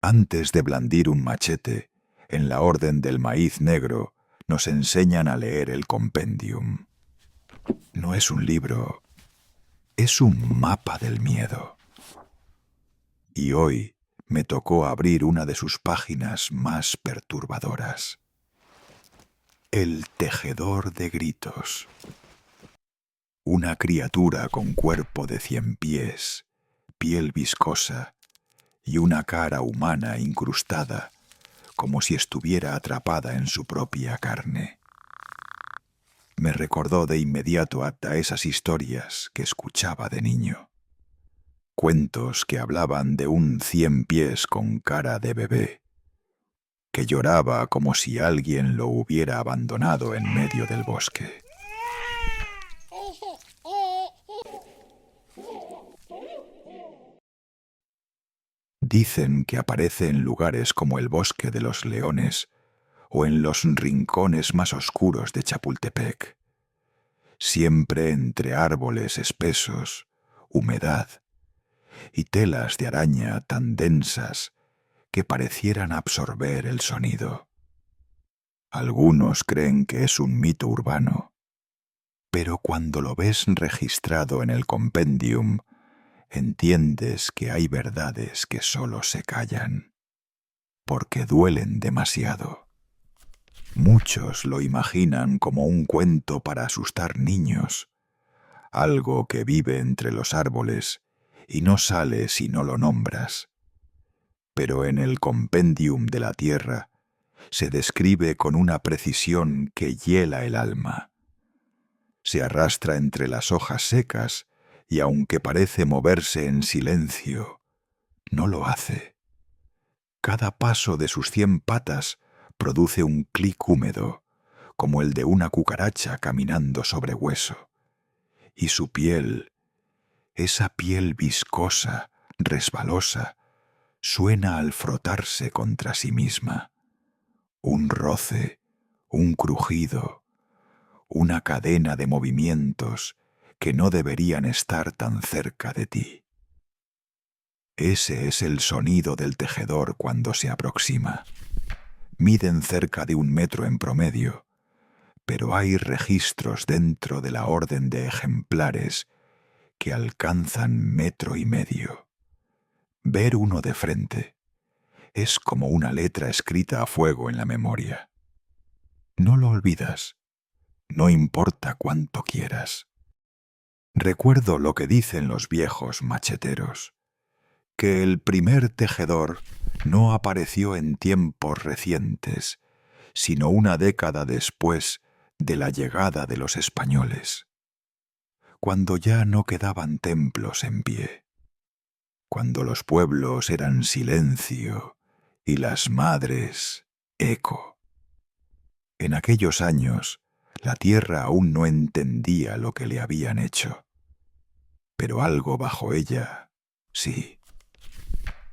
Antes de blandir un machete, en la Orden del Maíz Negro, nos enseñan a leer el compendium. No es un libro, es un mapa del miedo. Y hoy me tocó abrir una de sus páginas más perturbadoras. El tejedor de gritos. Una criatura con cuerpo de 100 pies, piel viscosa y una cara humana incrustada, como si estuviera atrapada en su propia carne. Me recordó de inmediato a esas historias que escuchaba de niño. Cuentos que hablaban de un 100 pies con cara de bebé, que lloraba como si alguien lo hubiera abandonado en medio del bosque. Dicen que aparece en lugares como el Bosque de los Leones o en los rincones más oscuros de Chapultepec, siempre entre árboles espesos, humedad y telas de araña tan densas que parecieran absorber el sonido. Algunos creen que es un mito urbano, pero cuando lo ves registrado en el compendium, entiendes que hay verdades que solo se callan, porque duelen demasiado. Muchos lo imaginan como un cuento para asustar niños, algo que vive entre los árboles y no sale si no lo nombras. Pero en el compendium de la tierra se describe con una precisión que hiela el alma. Se arrastra entre las hojas secas y aunque parece moverse en silencio, no lo hace. Cada paso de sus 100 patas produce un clic húmedo, como el de una cucaracha caminando sobre hueso. Y su piel, esa piel viscosa, resbalosa, suena al frotarse contra sí misma. Un roce, un crujido, una cadena de movimientos que no deberían estar tan cerca de ti. Ese es el sonido del tejedor cuando se aproxima. Miden cerca de 1 metro en promedio, pero hay registros dentro de la orden de ejemplares que alcanzan 1,5 metros. Ver uno de frente es como una letra escrita a fuego en la memoria. No lo olvidas, no importa cuánto quieras. Recuerdo lo que dicen los viejos macheteros, que el primer tejedor no apareció en tiempos recientes, sino una década después de la llegada de los españoles, cuando ya no quedaban templos en pie, cuando los pueblos eran silencio y las madres eco. En aquellos años, la tierra aún no entendía lo que le habían hecho, pero algo bajo ella, sí.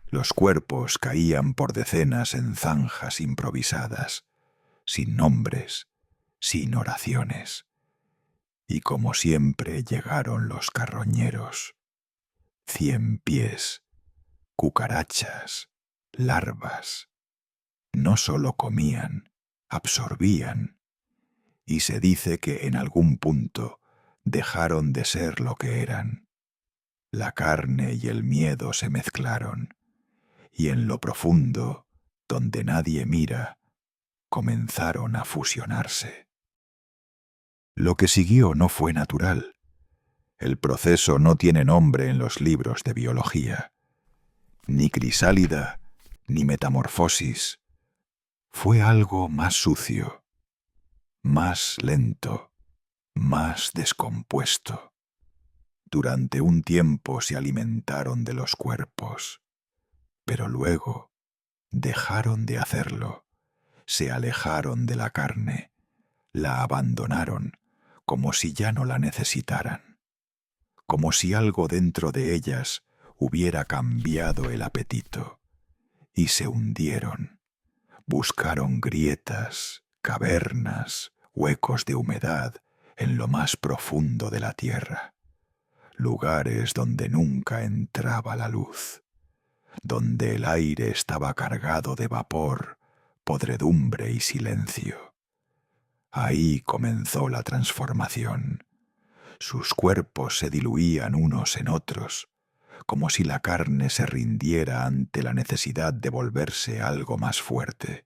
Los cuerpos caían por decenas en zanjas improvisadas, sin nombres, sin oraciones. Y como siempre llegaron los carroñeros. 100 pies, cucarachas, larvas. No solo comían, absorbían. Y se dice que en algún punto dejaron de ser lo que eran. La carne y el miedo se mezclaron, y en lo profundo, donde nadie mira, comenzaron a fusionarse. Lo que siguió no fue natural. El proceso no tiene nombre en los libros de biología. Ni crisálida, ni metamorfosis. Fue algo más sucio, más lento, más descompuesto. Durante un tiempo se alimentaron de los cuerpos, pero luego dejaron de hacerlo. Se alejaron de la carne, la abandonaron como si ya no la necesitaran, como si algo dentro de ellas hubiera cambiado el apetito, y se hundieron. Buscaron grietas, cavernas, huecos de humedad en lo más profundo de la tierra, lugares donde nunca entraba la luz, donde el aire estaba cargado de vapor, podredumbre y silencio. Ahí comenzó la transformación. Sus cuerpos se diluían unos en otros, como si la carne se rindiera ante la necesidad de volverse algo más fuerte,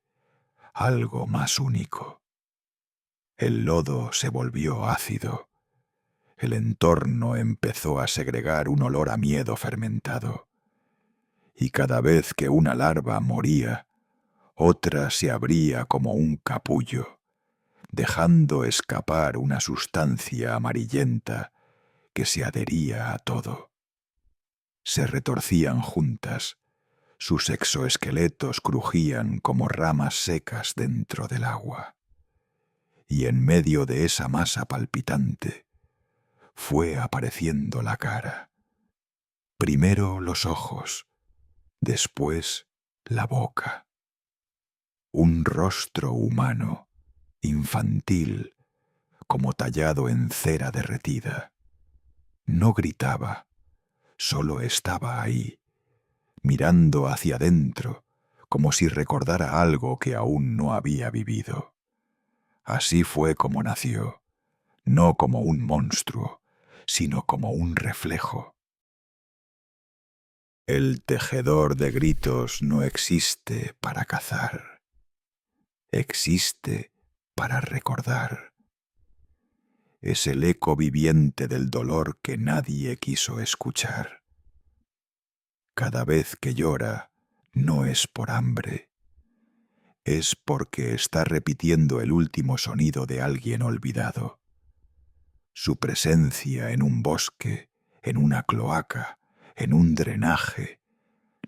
algo más único. El lodo se volvió ácido. El entorno empezó a segregar un olor a miedo fermentado. Y cada vez que una larva moría, otra se abría como un capullo, dejando escapar una sustancia amarillenta que se adhería a todo. Se retorcían juntas, sus exoesqueletos crujían como ramas secas dentro del agua. Y en medio de esa masa palpitante fue apareciendo la cara. Primero los ojos, después la boca. Un rostro humano, infantil, como tallado en cera derretida. No gritaba, solo estaba ahí, mirando hacia adentro, como si recordara algo que aún no había vivido. Así fue como nació, no como un monstruo, sino como un reflejo. El tejedor de gritos no existe para cazar, existe para recordar. Es el eco viviente del dolor que nadie quiso escuchar. Cada vez que llora, no es por hambre, es porque está repitiendo el último sonido de alguien olvidado. Su presencia en un bosque, en una cloaca, en un drenaje,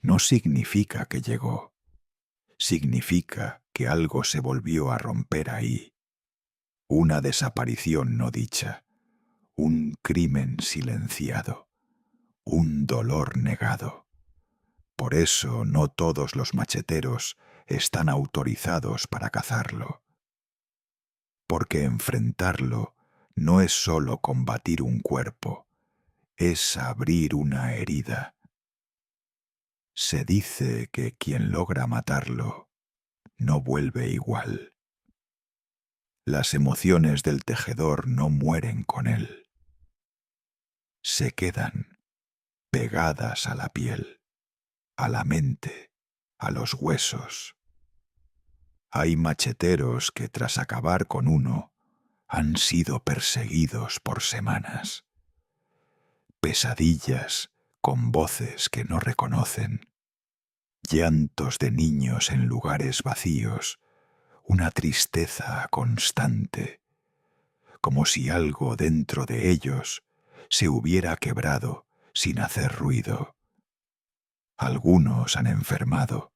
no significa que llegó. Significa que algo se volvió a romper ahí. Una desaparición no dicha, un crimen silenciado, un dolor negado. Por eso no todos los macheteros están autorizados para cazarlo. Porque enfrentarlo no es solo combatir un cuerpo, es abrir una herida. Se dice que quien logra matarlo no vuelve igual. Las emociones del tejedor no mueren con él. Se quedan pegadas a la piel, a la mente, a los huesos. Hay macheteros que tras acabar con uno han sido perseguidos por semanas. Pesadillas con voces que no reconocen. Llantos de niños en lugares vacíos. Una tristeza constante. Como si algo dentro de ellos se hubiera quebrado sin hacer ruido. Algunos han enfermado.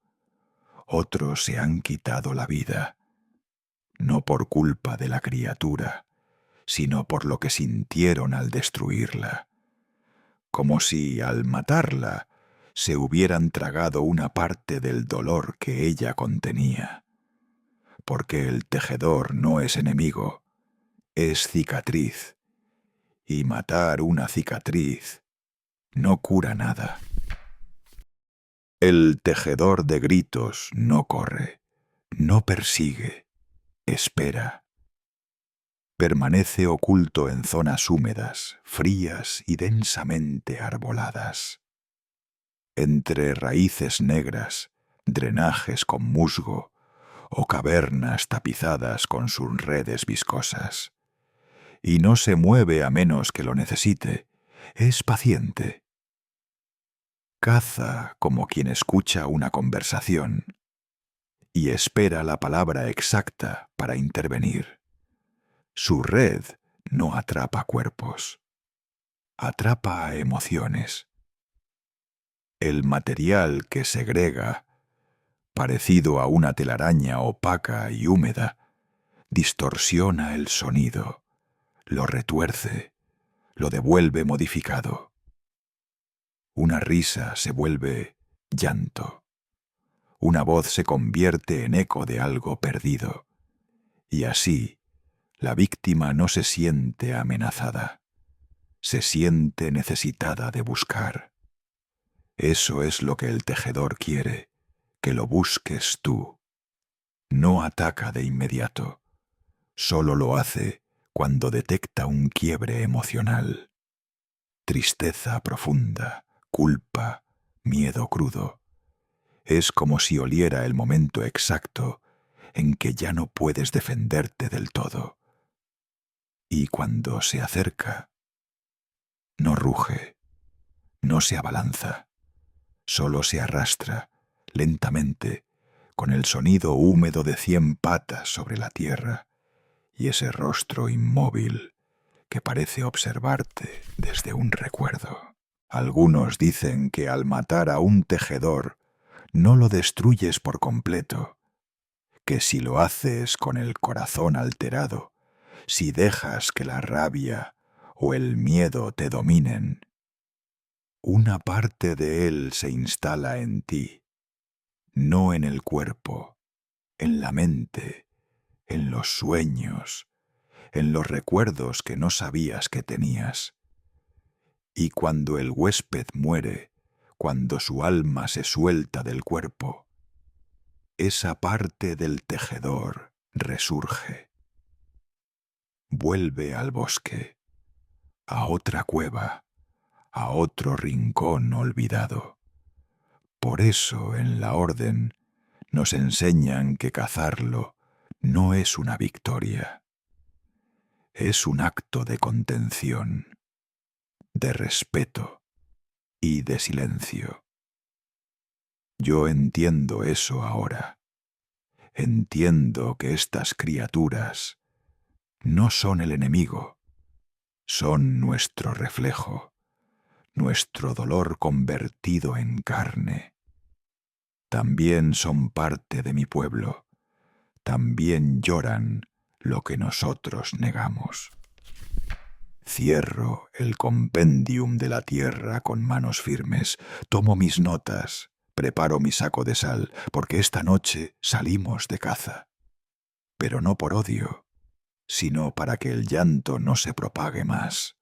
Otros se han quitado la vida. No por culpa de la criatura, sino por lo que sintieron al destruirla. Como si, al matarla, se hubieran tragado una parte del dolor que ella contenía. Porque el tejedor no es enemigo, es cicatriz. Y matar una cicatriz no cura nada. El tejedor de gritos no corre, no persigue, espera. Permanece oculto en zonas húmedas, frías y densamente arboladas. Entre raíces negras, drenajes con musgo o cavernas tapizadas con sus redes viscosas. Y no se mueve a menos que lo necesite. Es paciente. Caza como quien escucha una conversación y espera la palabra exacta para intervenir. Su red no atrapa cuerpos, atrapa a emociones. El material que segrega, parecido a una telaraña opaca y húmeda, distorsiona el sonido, lo retuerce, lo devuelve modificado. Una risa se vuelve llanto. Una voz se convierte en eco de algo perdido. Y así, la víctima no se siente amenazada. Se siente necesitada de buscar. Eso es lo que el tejedor quiere, que lo busques tú. No ataca de inmediato, solo lo hace cuando detecta un quiebre emocional. Tristeza profunda, culpa, miedo crudo. Es como si oliera el momento exacto en que ya no puedes defenderte del todo. Y cuando se acerca, no ruge, no se abalanza, solo se arrastra, lentamente, con el sonido húmedo de 100 patas sobre la tierra y ese rostro inmóvil que parece observarte desde un recuerdo. Algunos dicen que al matar a un tejedor no lo destruyes por completo, que si lo haces con el corazón alterado, si dejas que la rabia o el miedo te dominen, una parte de él se instala en ti, no en el cuerpo, en la mente, en los sueños, en los recuerdos que no sabías que tenías. Y cuando el huésped muere, cuando su alma se suelta del cuerpo, esa parte del tejedor resurge. Vuelve al bosque, a otra cueva, a otro rincón olvidado. Por eso en la orden nos enseñan que cazarlo no es una victoria, es un acto de contención, de respeto y de silencio. Yo entiendo eso ahora. Entiendo que estas criaturas no son el enemigo, son nuestro reflejo, nuestro dolor convertido en carne. También son parte de mi pueblo, también lloran lo que nosotros negamos. Cierro el compendium de la tierra con manos firmes, tomo mis notas, preparo mi saco de sal, porque esta noche salimos de caza. Pero no por odio, sino para que el llanto no se propague más.